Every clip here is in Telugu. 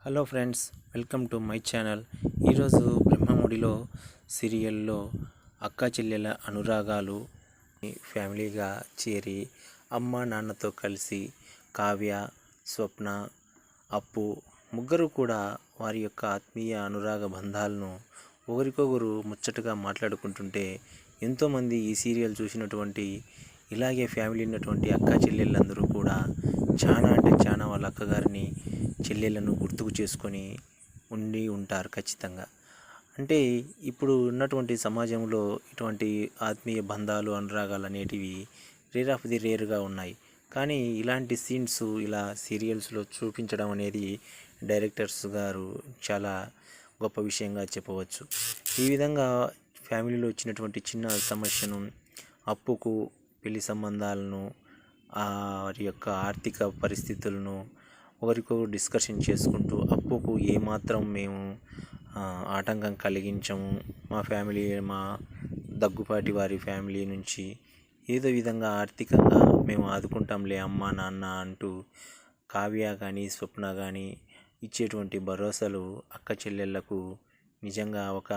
Hello friends, welcome to my channel. ఈరోజు బ్రహ్మముడిలో సీరియల్లో అక్క చెల్లెల అనురాగాలు ఫ్యామిలీగా చేరి అమ్మ నాన్నతో కలిసి కావ్య, స్వప్న, అప్పు ముగ్గురు కూడా వారి యొక్క ఆత్మీయ అనురాగ బంధాలను ఒకరికొకరు ముచ్చటగా మాట్లాడుకుంటుంటే ఎంతోమంది ఈ సీరియల్ చూసినటువంటి ఇలాగే ఫ్యామిలీ ఉన్నటువంటి అక్క చెల్లెళ్ళందరూ కూడా చాలా అంటే చాలా వాళ్ళ అక్కగారిని చెల్లెళ్ళను గుర్తుకు చేసుకొని ఉండి ఉంటారు ఖచ్చితంగా. అంటే ఇప్పుడు ఉన్నటువంటి సమాజంలో ఇటువంటి ఆత్మీయ బంధాలు అనురాగాలు అనేటివి రేర్ ఆఫ్ ది రేర్గా ఉన్నాయి. కానీ ఇలాంటి సీన్స్ ఇలా సీరియల్స్లో చూపించడం అనేది డైరెక్టర్స్ గారు చాలా గొప్ప విషయంగా చెప్పవచ్చు. ఈ విధంగా ఫ్యామిలీలో వచ్చినటువంటి చిన్న సమస్యను, అప్పుకు పెళ్లి సంబంధాలను, వారి యొక్క ఆర్థిక పరిస్థితులను ఒకరికొకరు డిస్కషన్ చేసుకుంటూ అప్పుకు ఏమాత్రం మేము ఆటంకం కలిగించము, మా ఫ్యామిలీ మా దగ్గుపాటి వారి ఫ్యామిలీ నుంచి ఏదో విధంగా ఆర్థికంగా మేము ఆదుకుంటాంలే అమ్మ నాన్న అంటూ కావ్య కానీ స్వప్న కానీ ఇచ్చేటువంటి భరోసాలు అక్క చెల్లెళ్లకు నిజంగా ఒక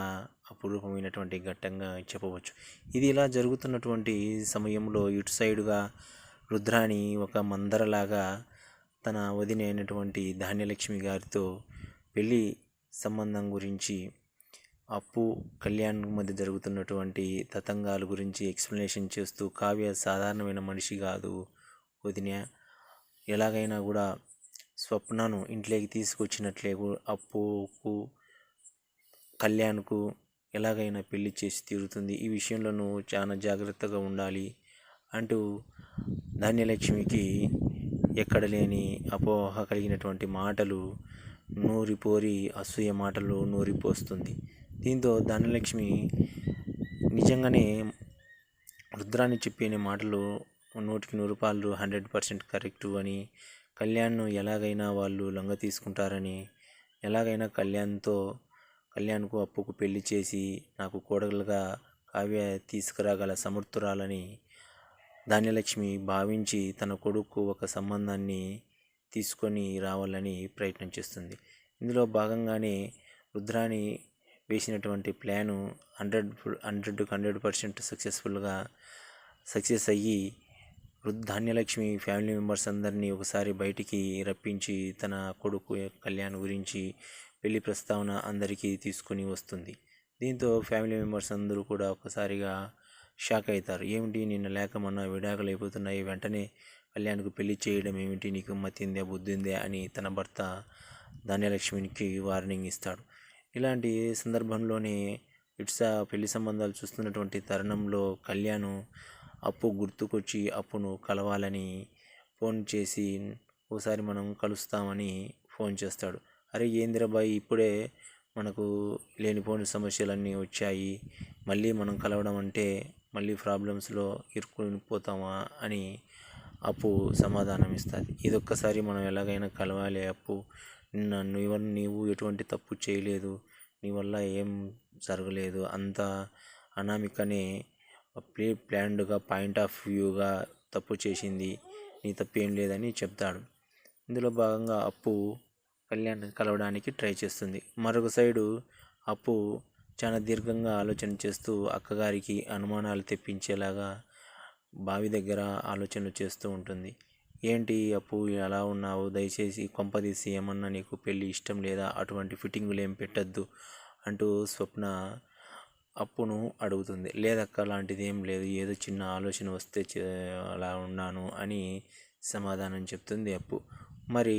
అపురూపమైనటువంటి ఘట్టంగా చెప్పవచ్చు. ఇది ఇలా జరుగుతున్నటువంటి సమయంలో ఇటు సైడుగా రుద్రాణి ఒక మందరలాగా తన వదిన అయినటువంటి ధాన్యలక్ష్మి గారితో పెళ్ళి సంబంధం గురించి, అప్పు కళ్యాణ్ మధ్య జరుగుతున్నటువంటి తతంగాల గురించి ఎక్స్ప్లెనేషన్ చేస్తూ కావ్య సాధారణమైన మనిషి కాదు వదిన, ఎలాగైనా కూడా స్వప్నను ఇంట్లోకి తీసుకొచ్చినట్లే అప్పుకు కళ్యాణ్కు ఎలాగైనా పెళ్లి చేసి తీరుతుంది, ఈ విషయంలో నువ్వు చాలా జాగ్రత్తగా ఉండాలి అంటూ ధాన్యలక్ష్మికి ఎక్కడ లేని అపోహ కలిగినటువంటి మాటలు నూరిపోరి అసూయ మాటలు నూరిపోస్తుంది. దీంతో ధాన్యలక్ష్మి నిజంగానే రుద్రాన్ని చెప్పిన మాటలు 100% 100% కరెక్టు అని, కళ్యాణ్ను ఎలాగైనా వాళ్ళు లొంగ తీసుకుంటారని, ఎలాగైనా కళ్యాణ్కు అప్పుకు పెళ్లి చేసి నాకు కోడలుగా కావ్య తీసుకురాగల సమర్థురాలని ధాన్యలక్ష్మి భావించి తన కొడుకు ఒక సంబంధాన్ని తీసుకొని రావాలని ప్రయత్నం చేస్తుంది. ఇందులో భాగంగానే రుద్రాణి వేసినటువంటి ప్లాను 100% సక్సెస్ అయ్యి ధాన్యలక్ష్మి ఫ్యామిలీ మెంబర్స్ అందరినీ ఒకసారి బయటికి రప్పించి తన కొడుకు కళ్యాణ్ గురించి పెళ్లి ప్రస్తావన అందరికీ తీసుకొని వస్తుంది. దీంతో ఫ్యామిలీ మెంబర్స్ అందరూ కూడా ఒకసారిగా షాక్ అవుతారు. ఏమిటి, నిన్న లేక మొన్న విడాకులు అయిపోతున్నాయి, వెంటనే కళ్యాణ్కు పెళ్లి చేయడం ఏమిటి, నీకు మతిందే బుద్ధిందే అని తన భర్త ధాన్యలక్ష్మికి వార్నింగ్ ఇస్తాడు. ఇలాంటి సందర్భంలోనే పెళ్లి సంబంధాలు చూస్తున్నటువంటి తరుణంలో కళ్యాణ్ అప్పు గుర్తుకొచ్చి అప్పును కలవాలని ఫోన్ చేసి ఒకసారి మనం కలుస్తామని ఫోన్ చేస్తాడు. అరే ఏందిరాబాయ్, ఇప్పుడే మనకు లేనిపోని సమస్యలన్నీ వచ్చాయి, మళ్ళీ మనం కలవడం అంటే మళ్ళీ ప్రాబ్లమ్స్లో ఇరుక్కుని పోతామా అని అప్పు సమాధానం ఇస్తుంది. ఇదొక్కసారి మనం ఎలాగైనా కలవాలి అప్పు, నీవు ఎటువంటి తప్పు చేయలేదు, నీ వల్ల ఏం జరగలేదు, అంత అనామికనే ప్లాన్డ్గా పాయింట్ ఆఫ్ వ్యూగా తప్పు చేసింది, నీ తప్పు ఏం లేదని చెప్తాడు. ఇందులో భాగంగా అప్పు కళ్యాణ్ కలవడానికి ట్రై చేస్తుంది. మరొక సైడు అప్పు చాలా దీర్ఘంగా ఆలోచన చేస్తూ అక్కగారికి అనుమానాలు తెప్పించేలాగా బావి దగ్గర ఆలోచనలు చేస్తూ ఉంటుంది. ఏంటి అప్పు ఎలా ఉన్నావు, దయచేసి కొంపదీసి ఏమన్నా నీకు పెళ్ళి ఇష్టం లేదా, అటువంటి ఫిట్టింగులు ఏం పెట్టద్దు అంటూ స్వప్న అప్పును అడుగుతుంది. లేదక్క, అలాంటిది ఏం లేదు, ఏదో చిన్న ఆలోచన వస్తే అలా ఉన్నాను అని సమాధానం చెప్తుంది అప్పు. మరి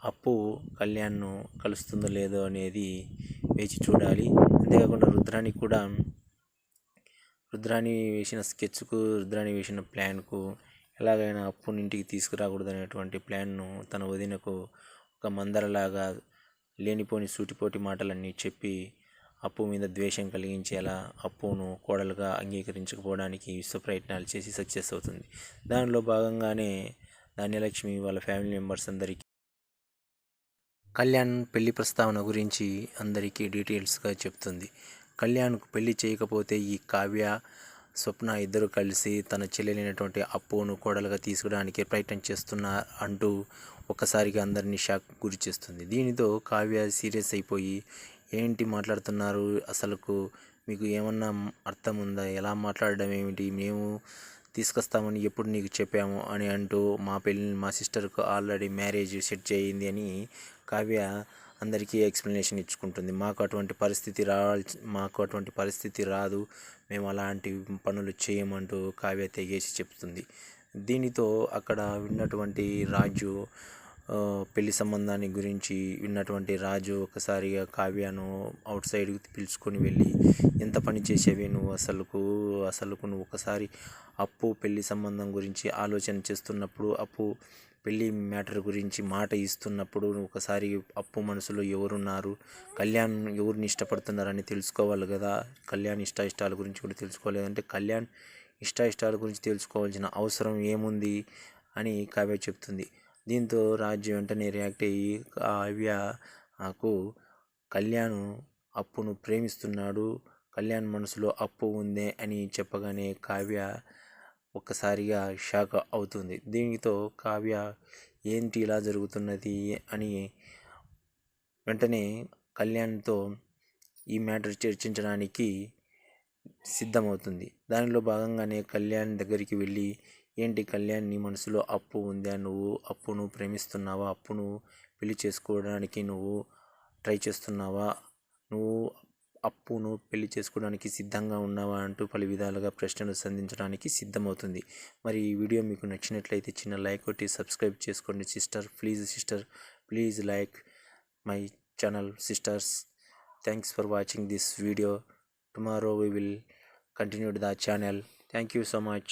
అప్పు కళ్యాణ్ను కలుస్తుందో లేదో అనేది వేచి చూడాలి. అంతేకాకుండా రుద్రాణి వేసిన స్కెచ్కు, రుద్రాణి వేసిన ప్లాన్కు ఎలాగైనా అప్పుని ఇంటికి తీసుకురాకూడదు అనేటువంటి ప్లాన్ను తన వదినకు ఒక మందరలాగా లేనిపోని సూటిపోటి మాటలన్నీ చెప్పి అప్పు మీద ద్వేషం కలిగించేలా అప్పును కోడలుగా అంగీకరించకపోవడానికి విశ్వ ప్రయత్నాలు చేసి సక్సెస్ అవుతుంది. దానిలో భాగంగానే ధాన్యలక్ష్మి వాళ్ళ ఫ్యామిలీ మెంబర్స్ అందరికీ కళ్యాణ్ పెళ్లి ప్రస్తావన గురించి అందరికీ డీటెయిల్స్గా చెప్తుంది. కళ్యాణ్కు పెళ్లి చేయకపోతే ఈ కావ్య, స్వప్న ఇద్దరు కలిసి తన చెల్లెలైనటువంటి అప్పును కోడలుగా తీసుకోవడానికి ప్రయత్నం చేస్తున్నా అంటూ ఒక్కసారిగా అందరినీ షాక్ గురి చేస్తుంది. దీనితో కావ్య సీరియస్ అయిపోయి, ఏంటి మాట్లాడుతున్నారు, అసలుకు మీకు ఏమన్నా అర్థం ఉందా, ఎలా మాట్లాడడం ఏమిటి, మేము తీసుకొస్తామని ఎప్పుడు నీకు చెప్పాము అని అంటూ మా సిస్టర్కు ఆల్రెడీ మ్యారేజ్ సెట్ చేయింది అని కావ్య అందరికీ ఎక్స్ప్లెనేషన్ ఇచ్చుకుంటుంది. మాకు అటువంటి పరిస్థితి రాదు, మేము అలాంటి పనులు చేయమంటూ కావ్య తెగేసి చెప్తుంది. దీనితో అక్కడ విన్నటువంటి రాజు పెళ్లి సంబంధాన్ని గురించి విన్నటువంటి రాజు ఒకసారిగా కావ్యను అవుట్ సైడ్కి పిలుచుకొని వెళ్ళి, ఎంత పని చేసేవి నువ్వు, అసలుకు నువ్వు ఒకసారి అప్పు పెళ్లి సంబంధం గురించి ఆలోచన చేస్తున్నప్పుడు, అప్పు పెళ్ళి మ్యాటర్ గురించి మాట ఇస్తున్నప్పుడు నువ్వు ఒకసారి అప్పు మనసులో ఎవరున్నారు, కళ్యాణ్ ఎవరిని ఇష్టపడుతున్నారని తెలుసుకోవాలి కదా. కళ్యాణ్ ఇష్టాల గురించి కూడా తెలుసుకోలేదంటే కళ్యాణ్ ఇష్టాల గురించి తెలుసుకోవాల్సిన అవసరం ఏముంది అని కావ్య చెప్తుంది. దీంతో రాజు వెంటనే రియాక్ట్ అయ్యి, కావ్య నాకు కళ్యాణ్ అప్పును ప్రేమిస్తున్నాడు, కళ్యాణ్ మనసులో అప్పు ఉందే అని చెప్పగానే కావ్య ఒక్కసారిగా షాక్ అవుతుంది. దీనితో కావ్య ఏంటి ఇలా జరుగుతున్నది అని వెంటనే కళ్యాణ్తో ఈ మ్యాటర్ చర్చించడానికి సిద్ధమవుతుంది. దానిలో భాగంగానే కళ్యాణ్ దగ్గరికి వెళ్ళి, ఏంటి కళ్యాణ్, నీ మనసులో అప్పు ఉందా, నువ్వు అప్పును ప్రేమిస్తున్నావా, అప్పును పెళ్లి చేసుకోవడానికి నువ్వు ట్రై చేస్తున్నావా, నువ్వు అప్పును పెళ్లి చేసుకోవడానికి సిద్ధంగా ఉన్నావా అంటూ పలు విధాలుగా ప్రశ్నలు సంధించడానికి సిద్ధమవుతుంది. మరి ఈ వీడియో మీకు నచ్చినట్లయితే చిన్న లైక్ కొట్టి సబ్స్క్రైబ్ చేసుకోండి sister please like my channel sisters. Thanks for watching this video. Tomorrow we will continue the channel. Thank you so much.